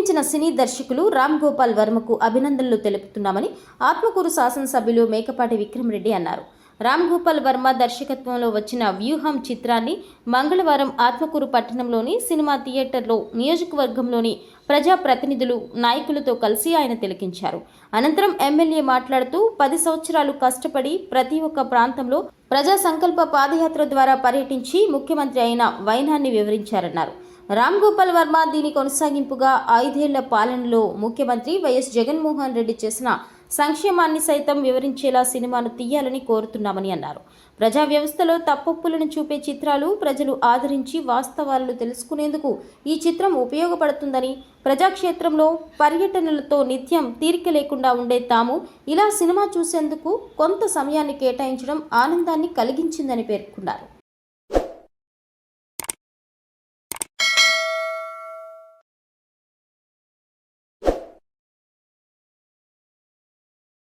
గుర్తించిన సినీ దర్శకులు రామ్ గోపాల్ వర్మకు అభినందనలు తెలుపుతున్నామని ఆత్మకూరు శాసనసభ్యులు మేకపాటి విక్రమరెడ్డి అన్నారు. రామ్ గోపాల్ వర్మ దర్శకత్వంలో వచ్చిన వ్యూహం చిత్రాన్ని మంగళవారం ఆత్మకూరు పట్టణంలోని సినిమా థియేటర్లో నియోజకవర్గంలోని ప్రజాప్రతినిధులు, నాయకులతో కలిసి ఆయన తిలకించారు. అనంతరం ఎమ్మెల్యే మాట్లాడుతూ 10 సంవత్సరాలు కష్టపడి ప్రతి ఒక్క ప్రాంతంలో ప్రజా సంకల్ప పాదయాత్ర ద్వారా పర్యటించి ముఖ్యమంత్రి అయిన వైనాన్ని వివరించారన్నారు. రామ్ గోపాల్ వర్మ దీని కొనసాగింపుగా 5 ఏళ్ల పాలనలో ముఖ్యమంత్రి వైఎస్ జగన్మోహన్ రెడ్డి చేసిన సంక్షేమాన్ని సైతం వివరించేలా సినిమాను తీయాలని కోరుతున్నామని అన్నారు. ప్రజా వ్యవస్థలో తప్పొప్పులను చూపే చిత్రాలు ప్రజలు ఆదరించి వాస్తవాలను తెలుసుకునేందుకు ఈ చిత్రం ఉపయోగపడుతుందని, ప్రజాక్షేత్రంలో పర్యటనలతో నిత్యం తీరిక లేకుండా ఉండే తాము ఇలా సినిమా చూసేందుకు కొంత సమయాన్ని కేటాయించడం ఆనందాన్ని కలిగించిందని పేర్కొన్నారు.